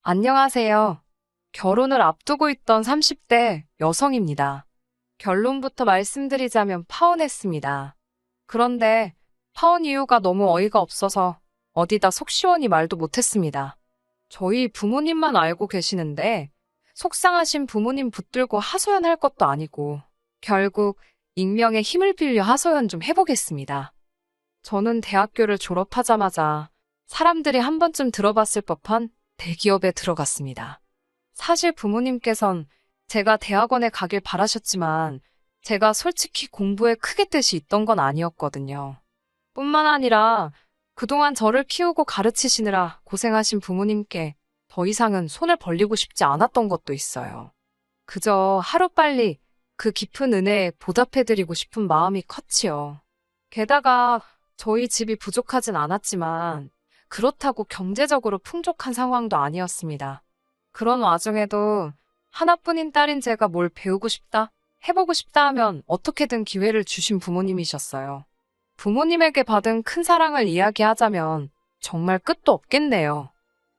안녕하세요. 결혼을 앞두고 있던 30대 여성입니다. 결론부터 말씀드리자면 파혼했습니다. 그런데 파혼 이유가 너무 어이가 없어서 어디다 속 시원히 말도 못했습니다. 저희 부모님만 알고 계시는데 속상하신 부모님 붙들고 하소연할 것도 아니고 결국 익명의 힘을 빌려 하소연 좀 해보겠습니다. 저는 대학교를 졸업하자마자 사람들이 한 번쯤 들어봤을 법한 대기업에 들어갔습니다. 사실 부모님께선 제가 대학원에 가길 바라셨지만 제가 솔직히 공부에 크게 뜻이 있던 건 아니었거든요. 뿐만 아니라 그동안 저를 키우고 가르치시느라 고생하신 부모님께 더 이상은 손을 벌리고 싶지 않았던 것도 있어요. 그저 하루빨리 그 깊은 은혜에 보답해드리고 싶은 마음이 컸지요. 게다가 저희 집이 부족하진 않았지만 그렇다고 경제적으로 풍족한 상황도 아니었습니다. 그런 와중에도 하나뿐인 딸인 제가 뭘 배우고 싶다, 해보고 싶다 하면 어떻게든 기회를 주신 부모님이셨어요. 부모님에게 받은 큰 사랑을 이야기하자면 정말 끝도 없겠네요.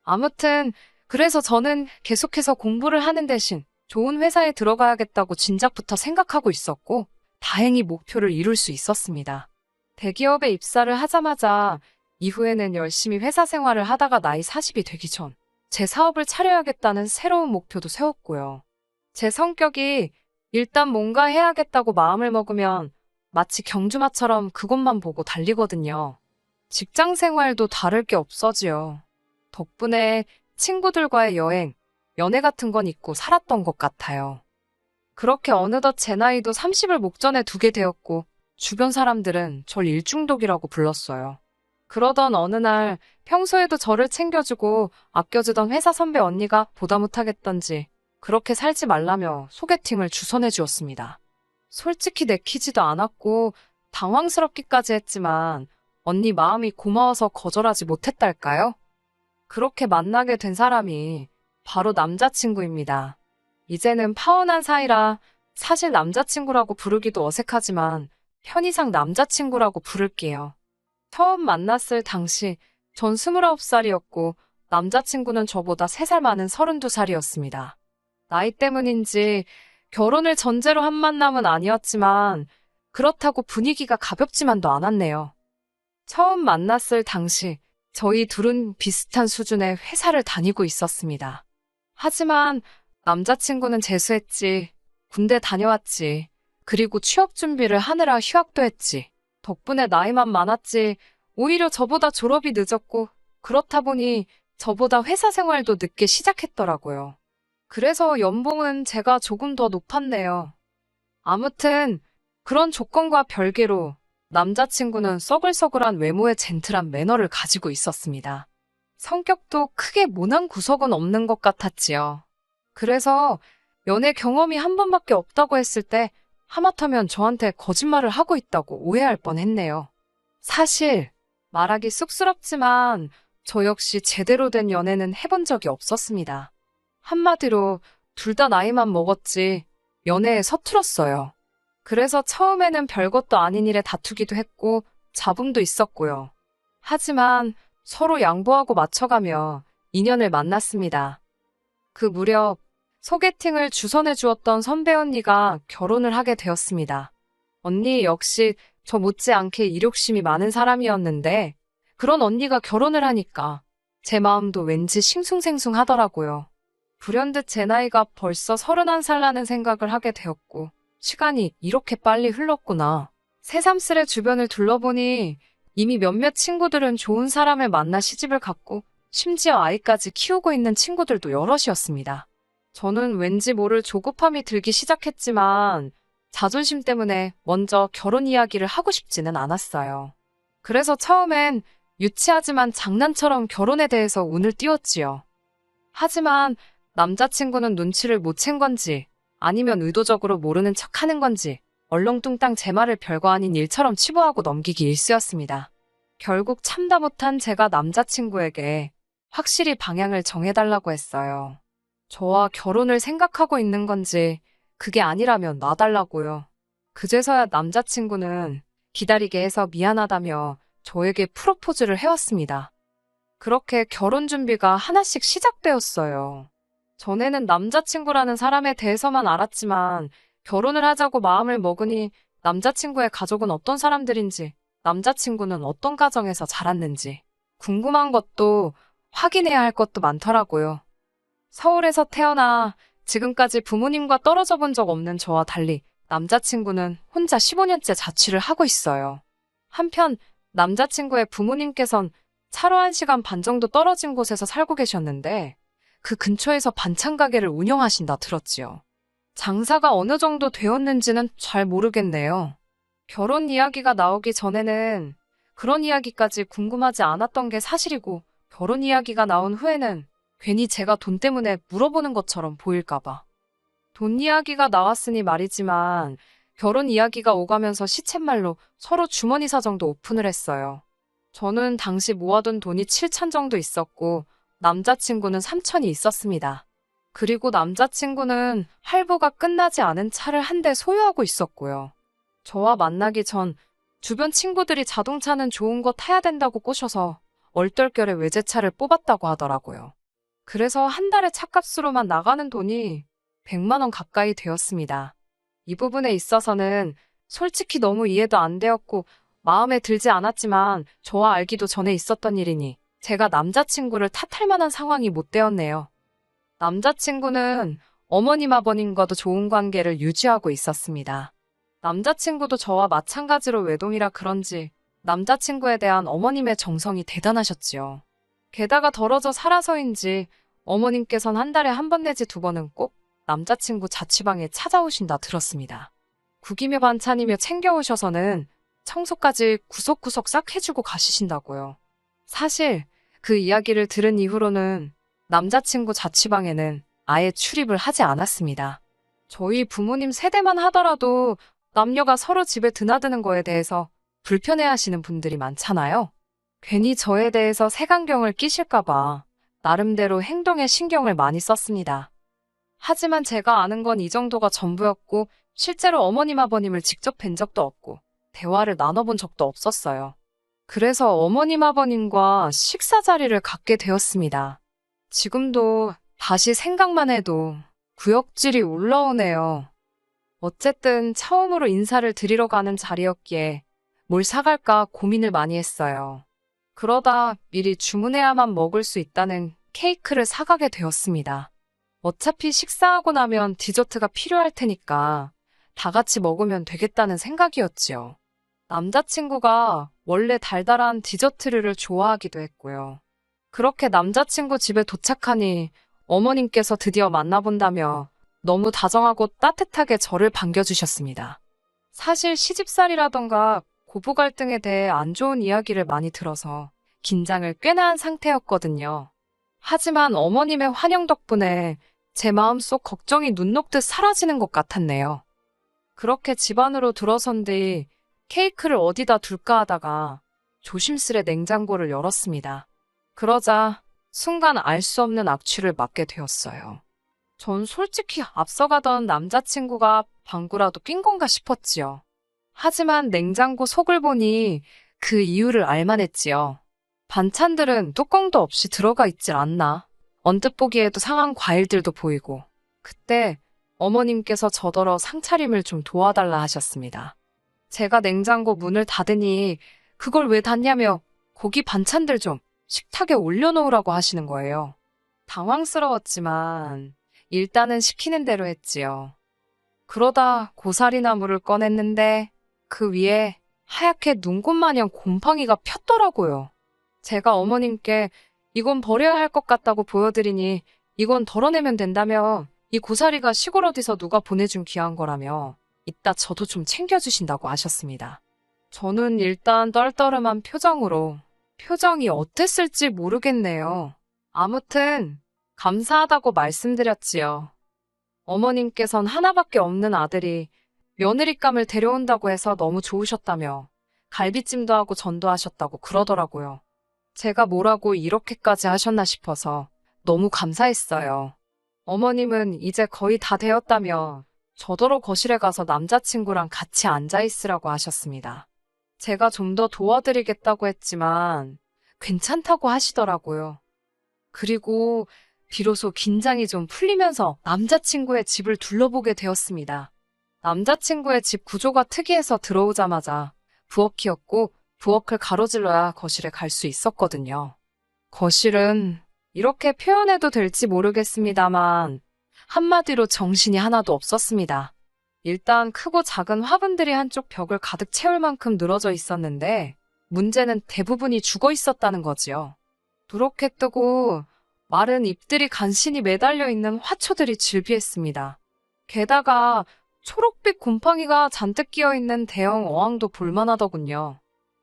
아무튼 그래서 저는 계속해서 공부를 하는 대신 좋은 회사에 들어가야겠다고 진작부터 생각하고 있었고 다행히 목표를 이룰 수 있었습니다. 대기업에 입사를 하자마자 이후에는 열심히 회사 생활을 하다가 나이 40이 되기 전 제 사업을 차려야겠다는 새로운 목표도 세웠고요. 제 성격이 일단 뭔가 해야겠다고 마음을 먹으면 마치 경주마처럼 그것만 보고 달리거든요. 직장 생활도 다를 게 없어지요. 덕분에 친구들과의 여행, 연애 같은 건 잊고 살았던 것 같아요. 그렇게 어느덧 제 나이도 30을 목전에 두게 되었고 주변 사람들은 절 일중독이라고 불렀어요. 그러던 어느 날 평소에도 저를 챙겨주고 아껴주던 회사 선배 언니가 보다 못하겠던지 그렇게 살지 말라며 소개팅을 주선해 주었습니다. 솔직히 내키지도 않았고 당황스럽기까지 했지만 언니 마음이 고마워서 거절하지 못했달까요? 그렇게 만나게 된 사람이 바로 남자친구입니다. 이제는 파혼한 사이라 사실 남자친구라고 부르기도 어색하지만 편의상 남자친구라고 부를게요. 처음 만났을 당시 전 29살이었고 남자친구는 저보다 3살 많은 32살이었습니다. 나이 때문인지 결혼을 전제로 한 만남은 아니었지만 그렇다고 분위기가 가볍지만도 않았네요. 처음 만났을 당시 저희 둘은 비슷한 수준의 회사를 다니고 있었습니다. 하지만 남자친구는 재수했지, 군대 다녀왔지, 그리고 취업 준비를 하느라 휴학도 했지. 덕분에 나이만 많았지 오히려 저보다 졸업이 늦었고 그렇다 보니 저보다 회사 생활도 늦게 시작했더라고요. 그래서 연봉은 제가 조금 더 높았네요. 아무튼 그런 조건과 별개로 남자친구는 써글써글한 외모의 젠틀한 매너를 가지고 있었습니다. 성격도 크게 모난 구석은 없는 것 같았지요. 그래서 연애 경험이 한 번밖에 없다고 했을 때 하마터면 저한테 거짓말을 하고 있다고 오해할 뻔했네요. 사실 말하기 쑥스럽지만 저 역시 제대로 된 연애는 해본 적이 없었습니다. 한마디로 둘 다 나이만 먹었지 연애에 서툴었어요. 그래서 처음에는 별것도 아닌 일에 다투기도 했고 잡음도 있었고요. 하지만 서로 양보하고 맞춰가며 인연을 만났습니다. 그 무렵 소개팅을 주선해 주었던 선배 언니가 결혼을 하게 되었습니다. 언니 역시 저 못지않게 일욕심이 많은 사람이었는데 그런 언니가 결혼을 하니까 제 마음도 왠지 싱숭생숭하더라고요. 불현듯 제 나이가 벌써 31살라는 생각을 하게 되었고 시간이 이렇게 빨리 흘렀구나. 새삼스레 주변을 둘러보니 이미 몇몇 친구들은 좋은 사람을 만나 시집을 갔고 심지어 아이까지 키우고 있는 친구들도 여럿이었습니다. 저는 왠지 모를 조급함이 들기 시작했지만 자존심 때문에 먼저 결혼 이야기를 하고 싶지는 않았어요. 그래서 처음엔 유치하지만 장난처럼 결혼에 대해서 운을 띄웠지요. 하지만 남자친구는 눈치를 못 챈 건지 아니면 의도적으로 모르는 척하는 건지 얼렁뚱땅 제 말을 별거 아닌 일처럼 치부하고 넘기기 일쑤였습니다. 결국 참다 못한 제가 남자친구에게 확실히 방향을 정해달라고 했어요. 저와 결혼을 생각하고 있는 건지 그게 아니라면 놔달라고요. 그제서야 남자친구는 기다리게 해서 미안하다며 저에게 프로포즈를 해왔습니다. 그렇게 결혼 준비가 하나씩 시작되었어요. 전에는 남자친구라는 사람에 대해서만 알았지만 결혼을 하자고 마음을 먹으니 남자친구의 가족은 어떤 사람들인지, 남자친구는 어떤 가정에서 자랐는지 궁금한 것도 확인해야 할 것도 많더라고요. 서울에서 태어나 지금까지 부모님과 떨어져 본 적 없는 저와 달리 남자친구는 혼자 15년째 자취를 하고 있어요. 한편 남자친구의 부모님께선 차로 1시간 반 정도 떨어진 곳에서 살고 계셨는데 그 근처에서 반찬 가게를 운영하신다 들었지요. 장사가 어느 정도 되었는지는 잘 모르겠네요. 결혼 이야기가 나오기 전에는 그런 이야기까지 궁금하지 않았던 게 사실이고 결혼 이야기가 나온 후에는 괜히 제가 돈 때문에 물어보는 것처럼 보일까봐. 돈 이야기가 나왔으니 말이지만 결혼 이야기가 오가면서 시쳇말로 서로 주머니 사정도 오픈을 했어요. 저는 당시 모아둔 돈이 7천 정도 있었고 남자친구는 3천이 있었습니다. 그리고 남자친구는 할부가 끝나지 않은 차를 한 대 소유하고 있었고요. 저와 만나기 전 주변 친구들이 자동차는 좋은 거 타야 된다고 꼬셔서 얼떨결에 외제차를 뽑았다고 하더라고요. 그래서 한 달에 차값으로만 나가는 돈이 100만 원 가까이 되었습니다. 이 부분에 있어서는 솔직히 너무 이해도 안 되었고 마음에 들지 않았지만 저와 알기도 전에 있었던 일이니 제가 남자친구를 탓할 만한 상황이 못 되었네요. 남자친구는 어머님 아버님과도 좋은 관계를 유지하고 있었습니다. 남자친구도 저와 마찬가지로 외동이라 그런지 남자친구에 대한 어머님의 정성이 대단하셨지요. 게다가 덜어져 살아서인지 어머님께선 한 달에 한 번 내지 두 번은 꼭 남자친구 자취방에 찾아오신다 들었습니다. 국이며 반찬이며 챙겨오셔서는 청소까지 구석구석 싹 해주고 가시신다고요. 사실 그 이야기를 들은 이후로는 남자친구 자취방에는 아예 출입을 하지 않았습니다. 저희 부모님 세대만 하더라도 남녀가 서로 집에 드나드는 거에 대해서 불편해하시는 분들이 많잖아요. 괜히 저에 대해서 색안경을 끼실까봐 나름대로 행동에 신경을 많이 썼습니다. 하지만 제가 아는 건 이 정도가 전부였고 실제로 어머님 아버님을 직접 뵌 적도 없고 대화를 나눠본 적도 없었어요. 그래서 어머님 아버님과 식사 자리를 갖게 되었습니다. 지금도 다시 생각만 해도 구역질이 올라오네요. 어쨌든 처음으로 인사를 드리러 가는 자리였기에 뭘 사갈까 고민을 많이 했어요. 그러다 미리 주문해야만 먹을 수 있다는 케이크를 사가게 되었습니다. 어차피 식사하고 나면 디저트가 필요할 테니까 다 같이 먹으면 되겠다는 생각이었지요. 남자친구가 원래 달달한 디저트류를 좋아하기도 했고요. 그렇게 남자친구 집에 도착하니 어머님께서 드디어 만나본다며 너무 다정하고 따뜻하게 저를 반겨주셨습니다. 사실 시집살이라던가 고부 갈등에 대해 안 좋은 이야기를 많이 들어서 긴장을 꽤나 한 상태였거든요. 하지만 어머님의 환영 덕분에 제 마음속 걱정이 눈 녹듯 사라지는 것 같았네요. 그렇게 집 안으로 들어선 뒤 케이크를 어디다 둘까 하다가 조심스레 냉장고를 열었습니다. 그러자 순간 알 수 없는 악취를 맡게 되었어요. 전 솔직히 앞서가던 남자친구가 방구라도 낀 건가 싶었지요. 하지만 냉장고 속을 보니 그 이유를 알만했지요. 반찬들은 뚜껑도 없이 들어가 있질 않나. 언뜻 보기에도 상한 과일들도 보이고. 그때 어머님께서 저더러 상차림을 좀 도와달라 하셨습니다. 제가 냉장고 문을 닫으니 그걸 왜 닫냐며 고기 반찬들 좀 식탁에 올려놓으라고 하시는 거예요. 당황스러웠지만 일단은 시키는 대로 했지요. 그러다 고사리나물을 꺼냈는데 그 위에 하얗게 눈꽃마냥 곰팡이가 폈더라고요. 제가 어머님께 이건 버려야 할 것 같다고 보여드리니 이건 덜어내면 된다며 이 고사리가 시골 어디서 누가 보내준 귀한 거라며 이따 저도 좀 챙겨주신다고 하셨습니다. 저는 일단 떨떠름한 표정으로 표정이 어땠을지 모르겠네요. 아무튼 감사하다고 말씀드렸지요. 어머님께선 하나밖에 없는 아들이 며느리감을 데려온다고 해서 너무 좋으셨다며 갈비찜도 하고 전도 하셨다고 그러더라고요. 제가 뭐라고 이렇게까지 하셨나 싶어서 너무 감사했어요. 어머님은 이제 거의 다 되었다며 저더러 거실에 가서 남자친구랑 같이 앉아있으라고 하셨습니다. 제가 좀 더 도와드리겠다고 했지만 괜찮다고 하시더라고요. 그리고 비로소 긴장이 좀 풀리면서 남자친구의 집을 둘러보게 되었습니다. 남자친구의 집 구조가 특이해서 들어오자마자 부엌이었고 부엌을 가로질러야 거실에 갈 수 있었거든요. 거실은 이렇게 표현해도 될지 모르겠습니다만 한마디로 정신이 하나도 없었습니다. 일단 크고 작은 화분들이 한쪽 벽을 가득 채울 만큼 늘어져 있었는데 문제는 대부분이 죽어 있었다는 거지요. 누렇게 뜨고 마른 잎들이 간신히 매달려 있는 화초들이 질비했습니다. 게다가 초록빛 곰팡이가 잔뜩 끼어있는 대형 어항도 볼만하더군요.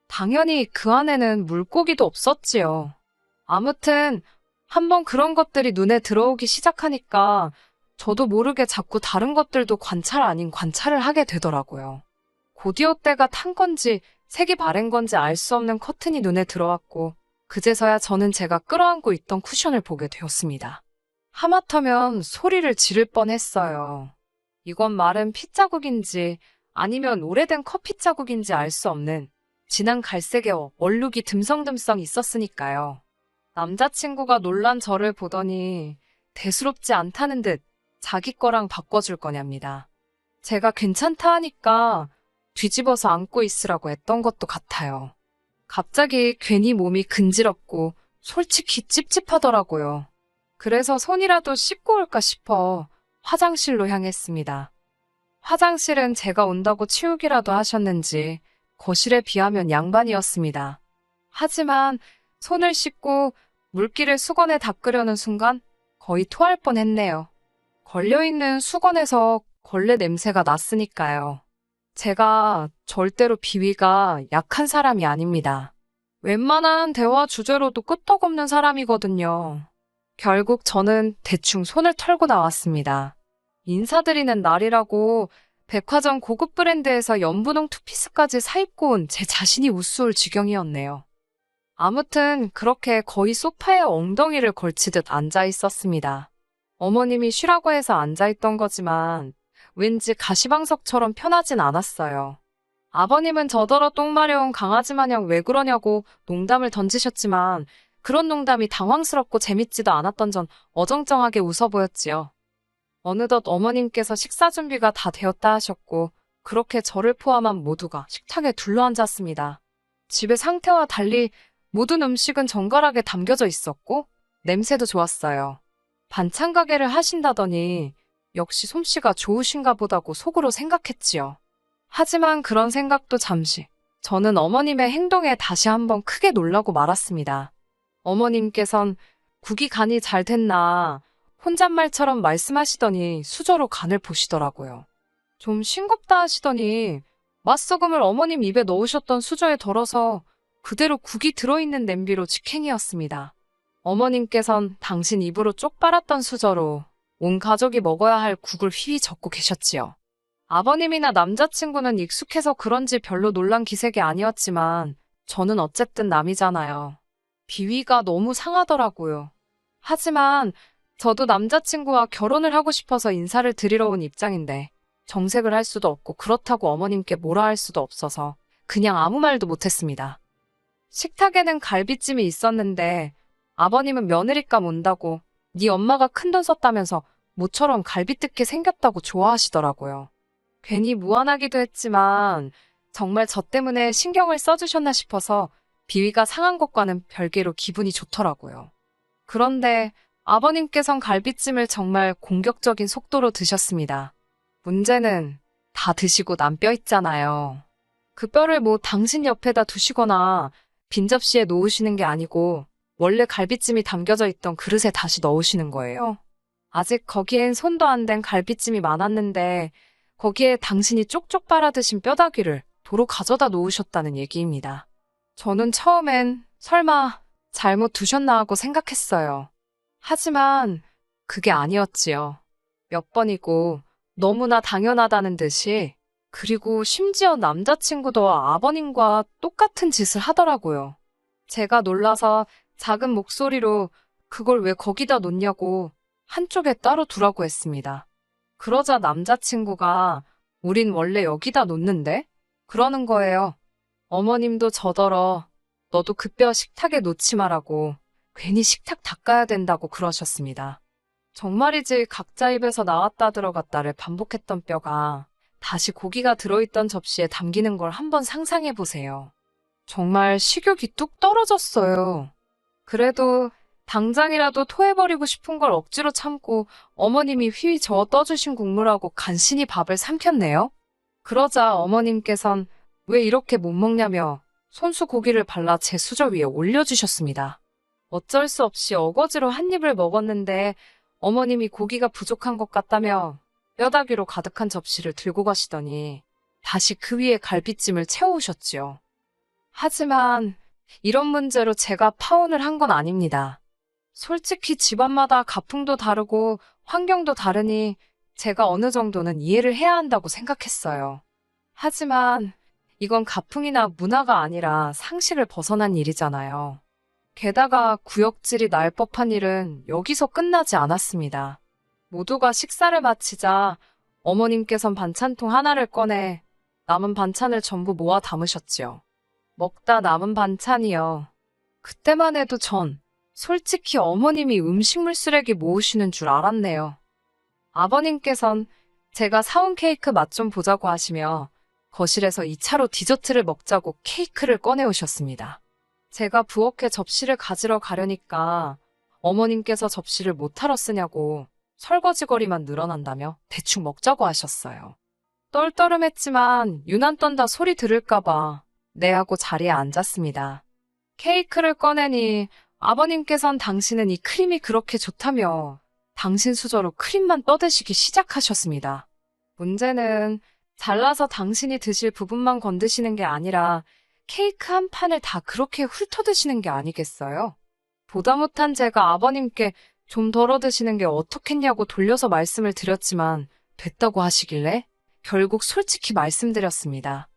당연히 그 안에는 물고기도 없었지요. 아무튼 한번 그런 것들이 눈에 들어오기 시작하니까 저도 모르게 자꾸 다른 것들도 관찰 아닌 관찰을 하게 되더라고요. 곧이어 때가 탄 건지 색이 바랜 건지 알 수 없는 커튼이 눈에 들어왔고 그제서야 저는 제가 끌어안고 있던 쿠션을 보게 되었습니다. 하마터면 소리를 지를 뻔했어요. 이건 마른 핏자국인지 아니면 오래된 커피 자국인지 알 수 없는 진한 갈색의 얼룩이 듬성듬성 있었으니까요. 남자친구가 놀란 저를 보더니 대수롭지 않다는 듯 자기 거랑 바꿔줄 거냐입니다. 제가 괜찮다 하니까 뒤집어서 안고 있으라고 했던 것도 같아요. 갑자기 괜히 몸이 근지럽고 솔직히 찝찝하더라고요. 그래서 손이라도 씻고 올까 싶어 화장실로 향했습니다. 화장실은 제가 온다고 치우기라도 하셨는지 거실에 비하면 양반이었습니다. 하지만 손을 씻고 물기를 수건에 닦으려는 순간 거의 토할 뻔했네요. 걸려있는 수건에서 걸레 냄새가 났으니까요. 제가 절대로 비위가 약한 사람이 아닙니다. 웬만한 대화 주제로도 끄떡없는 사람이거든요. 결국 저는 대충 손을 털고 나왔습니다. 인사드리는 날이라고 백화점 고급 브랜드에서 연분홍 투피스까지 사입고 온 제 자신이 우스울 지경이었네요. 아무튼 그렇게 거의 소파에 엉덩이를 걸치듯 앉아 있었습니다. 어머님이 쉬라고 해서 앉아있던 거지만 왠지 가시방석처럼 편하진 않았어요. 아버님은 저더러 똥 마려운 강아지 마냥 왜 그러냐고 농담을 던지셨지만 그런 농담이 당황스럽고 재밌지도 않았던 전 어정쩡하게 웃어 보였지요. 어느덧 어머님께서 식사 준비가 다 되었다 하셨고 그렇게 저를 포함한 모두가 식탁에 둘러앉았습니다. 집의 상태와 달리 모든 음식은 정갈하게 담겨져 있었고 냄새도 좋았어요. 반찬 가게를 하신다더니 역시 솜씨가 좋으신가 보다고 속으로 생각했지요. 하지만 그런 생각도 잠시 저는 어머님의 행동에 다시 한번 크게 놀라고 말았습니다. 어머님께선 국이 간이 잘 됐나 혼잣말처럼 말씀하시더니 수저로 간을 보시더라고요. 좀 싱겁다 하시더니 맛소금을 어머님 입에 넣으셨던 수저에 덜어서 그대로 국이 들어있는 냄비로 직행이었습니다. 어머님께선 당신 입으로 쪽 빨았던 수저로 온 가족이 먹어야 할 국을 휘휘 젓고 계셨지요. 아버님이나 남자친구는 익숙해서 그런지 별로 놀란 기색이 아니었지만 저는 어쨌든 남이잖아요. 비위가 너무 상하더라고요. 하지만 저도 남자친구와 결혼을 하고 싶어서 인사를 드리러 온 입장인데 정색을 할 수도 없고 그렇다고 어머님께 뭐라 할 수도 없어서 그냥 아무 말도 못했습니다. 식탁에는 갈비찜이 있었는데 아버님은 며느리감 온다고 네 엄마가 큰돈 썼다면서 모처럼 갈비 뜯게 생겼다고 좋아하시더라고요. 괜히 무안하기도 했지만 정말 저 때문에 신경을 써주셨나 싶어서 비위가 상한 것과는 별개로 기분이 좋더라고요. 그런데 아버님께선 갈비찜을 정말 공격적인 속도로 드셨습니다. 문제는 다 드시고 남 뼈 있잖아요. 그 뼈를 뭐 당신 옆에다 두시거나 빈 접시에 놓으시는 게 아니고 원래 갈비찜이 담겨져 있던 그릇에 다시 넣으시는 거예요. 아직 거기엔 손도 안 댄 갈비찜이 많았는데 거기에 당신이 쪽쪽 빨아 드신 뼈다귀를 도로 가져다 놓으셨다는 얘기입니다. 저는 처음엔 설마 잘못 두셨나 하고 생각했어요. 하지만 그게 아니었지요. 몇 번이고 너무나 당연하다는 듯이 그리고 심지어 남자친구도 아버님과 똑같은 짓을 하더라고요. 제가 놀라서 작은 목소리로 그걸 왜 거기다 놓냐고 한쪽에 따로 두라고 했습니다. 그러자 남자친구가 우린 원래 여기다 놓는데? 그러는 거예요. 어머님도 저더러 너도 그 뼈 식탁에 놓지 말라고 괜히 식탁 닦아야 된다고 그러셨습니다. 정말이지 각자 입에서 나왔다 들어갔다를 반복했던 뼈가 다시 고기가 들어있던 접시에 담기는 걸 한번 상상해 보세요. 정말 식욕이 뚝 떨어졌어요. 그래도 당장이라도 토해버리고 싶은 걸 억지로 참고 어머님이 휘휘 저어 떠주신 국물하고 간신히 밥을 삼켰네요. 그러자 어머님께선 왜 이렇게 못 먹냐며 손수 고기를 발라 제 수저 위에 올려주셨습니다. 어쩔 수 없이 어거지로 한 입을 먹었는데 어머님이 고기가 부족한 것 같다며 뼈다귀로 가득한 접시를 들고 가시더니 다시 그 위에 갈비찜을 채워오셨지요. 하지만 이런 문제로 제가 파혼을 한 건 아닙니다. 솔직히 집안마다 가풍도 다르고 환경도 다르니 제가 어느 정도는 이해를 해야 한다고 생각했어요. 하지만 이건 가풍이나 문화가 아니라 상식을 벗어난 일이잖아요. 게다가 구역질이 날 법한 일은 여기서 끝나지 않았습니다. 모두가 식사를 마치자 어머님께선 반찬통 하나를 꺼내 남은 반찬을 전부 모아 담으셨지요. 먹다 남은 반찬이요. 그때만 해도 전 솔직히 어머님이 음식물 쓰레기 모으시는 줄 알았네요. 아버님께선 제가 사온 케이크 맛 좀 보자고 하시며 거실에서 2차로 디저트를 먹자고 케이크를 꺼내오셨습니다. 제가 부엌에 접시를 가지러 가려니까 어머님께서 접시를 못하러 쓰냐고 설거지거리만 늘어난다며 대충 먹자고 하셨어요. 떨떠름했지만 유난 떤다 소리 들을까봐 네 하고 자리에 앉았습니다. 케이크를 꺼내니 아버님께선 당신은 이 크림이 그렇게 좋다며 당신 수저로 크림만 떠드시기 시작하셨습니다. 문제는 잘라서 당신이 드실 부분만 건드시는 게 아니라 케이크 한 판을 다 그렇게 훑어드시는 게 아니겠어요? 보다 못한 제가 아버님께 좀 덜어 드시는 게 어떻겠냐고 돌려서 말씀을 드렸지만 됐다고 하시길래 결국 솔직히 말씀드렸습니다.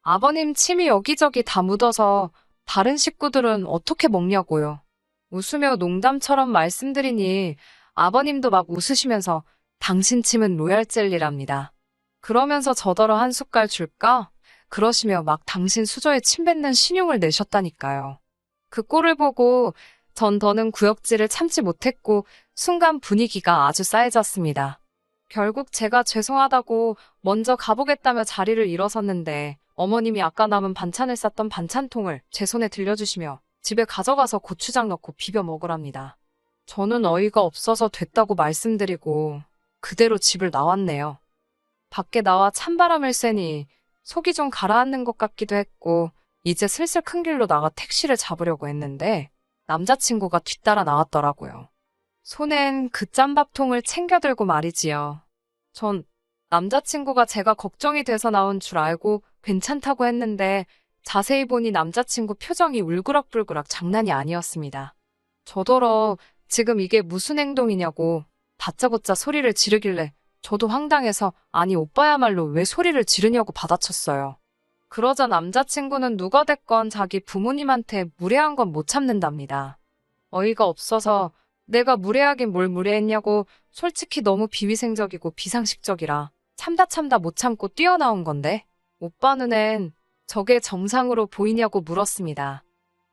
아버님 침이 여기저기 다 묻어서 다른 식구들은 어떻게 먹냐고요. 웃으며 농담처럼 말씀드리니 아버님도 막 웃으시면서 당신 침은 로얄 젤리랍니다. 그러면서 저더러 한 숟갈 줄까? 그러시며 막 당신 수저에 침 뱉는 신용을 내셨다니까요. 그 꼴을 보고 전 더는 구역질을 참지 못했고 순간 분위기가 아주 싸해졌습니다. 결국 제가 죄송하다고 먼저 가보겠다며 자리를 일어섰는데 어머님이 아까 남은 반찬을 쌌던 반찬통을 제 손에 들려주시며 집에 가져가서 고추장 넣고 비벼 먹으랍니다. 저는 어이가 없어서 됐다고 말씀드리고 그대로 집을 나왔네요. 밖에 나와 찬바람을 쐬니 속이 좀 가라앉는 것 같기도 했고 이제 슬슬 큰 길로 나가 택시를 잡으려고 했는데 남자친구가 뒤따라 나왔더라고요. 손엔 그 짬밥통을 챙겨 들고 말이지요. 전 남자친구가 제가 걱정이 돼서 나온 줄 알고 괜찮다고 했는데 자세히 보니 남자친구 표정이 울그락불그락 장난이 아니었습니다. 저더러 지금 이게 무슨 행동이냐고 다짜고짜 소리를 지르길래 저도 황당해서 아니 오빠야말로 왜 소리를 지르냐고 받아쳤어요. 그러자 남자친구는 누가 됐건 자기 부모님한테 무례한 건 못 참는답니다. 어이가 없어서 내가 무례하긴 뭘 무례했냐고 솔직히 너무 비위생적이고 비상식적이라 참다 못 참고 뛰어나온 건데 오빠 눈엔 저게 정상으로 보이냐고 물었습니다.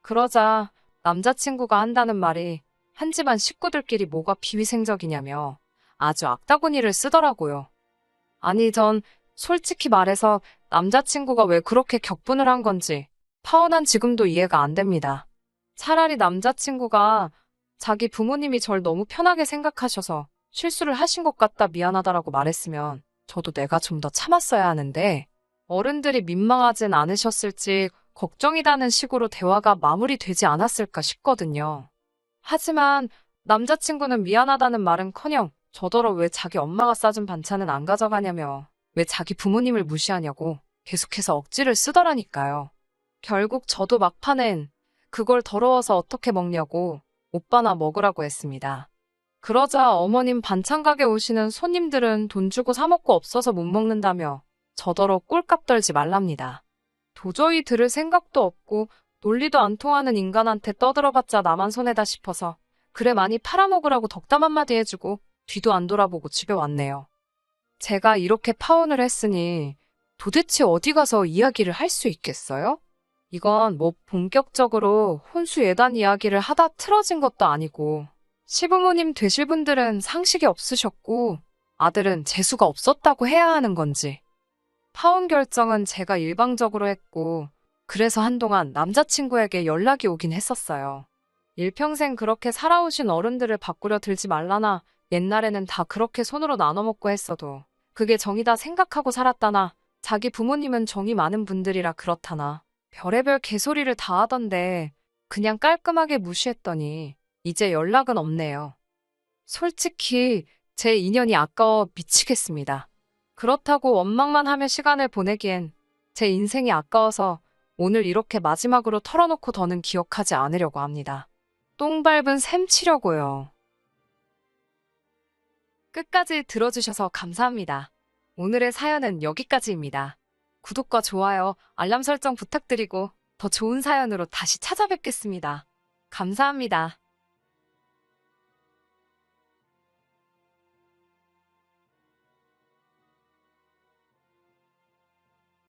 그러자 남자친구가 한다는 말이 한 집안 식구들끼리 뭐가 비위생적이냐며 아주 악다구니를 쓰더라고요. 아니 전 솔직히 말해서 남자친구가 왜 그렇게 격분을 한 건지 파혼한 지금도 이해가 안 됩니다. 차라리 남자친구가 자기 부모님이 절 너무 편하게 생각하셔서 실수를 하신 것 같다 미안하다라고 말했으면 저도 내가 좀 더 참았어야 하는데 어른들이 민망하진 않으셨을지 걱정이라는 식으로 대화가 마무리되지 않았을까 싶거든요. 하지만 남자친구는 미안하다는 말은커녕 저더러 왜 자기 엄마가 싸준 반찬은 안 가져가냐며 왜 자기 부모님을 무시하냐고 계속해서 억지를 쓰더라니까요. 결국 저도 막판엔 그걸 더러워서 어떻게 먹냐고 오빠나 먹으라고 했습니다. 그러자 어머님 반찬 가게 오시는 손님들은 돈 주고 사 먹고 없어서 못 먹는다며 저더러 꼴값 떨지 말랍니다. 도저히 들을 생각도 없고 논리도 안 통하는 인간한테 떠들어봤자 나만 손해다 싶어서 그래 많이 팔아먹으라고 덕담 한마디 해주고 뒤도 안 돌아보고 집에 왔네요. 제가 이렇게 파혼을 했으니 도대체 어디 가서 이야기를 할 수 있겠어요? 이건 뭐 본격적으로 혼수 예단 이야기를 하다 틀어진 것도 아니고 시부모님 되실 분들은 상식이 없으셨고 아들은 재수가 없었다고 해야 하는 건지. 파혼 결정은 제가 일방적으로 했고 그래서 한동안 남자친구에게 연락이 오긴 했었어요. 일평생 그렇게 살아오신 어른들을 바꾸려 들지 말라나 옛날에는 다 그렇게 손으로 나눠 먹고 했어도 그게 정이다 생각하고 살았다나 자기 부모님은 정이 많은 분들이라 그렇다나 별의별 개소리를 다 하던데 그냥 깔끔하게 무시했더니 이제 연락은 없네요. 솔직히 제 인연이 아까워 미치겠습니다. 그렇다고 원망만 하며 시간을 보내기엔 제 인생이 아까워서 오늘 이렇게 마지막으로 털어놓고 더는 기억하지 않으려고 합니다. 똥 밟은 셈 치려고요. 끝까지 들어주셔서 감사합니다. 오늘의 사연은 여기까지입니다. 구독과 좋아요, 알람 설정 부탁드리고 더 좋은 사연으로 다시 찾아뵙겠습니다. 감사합니다.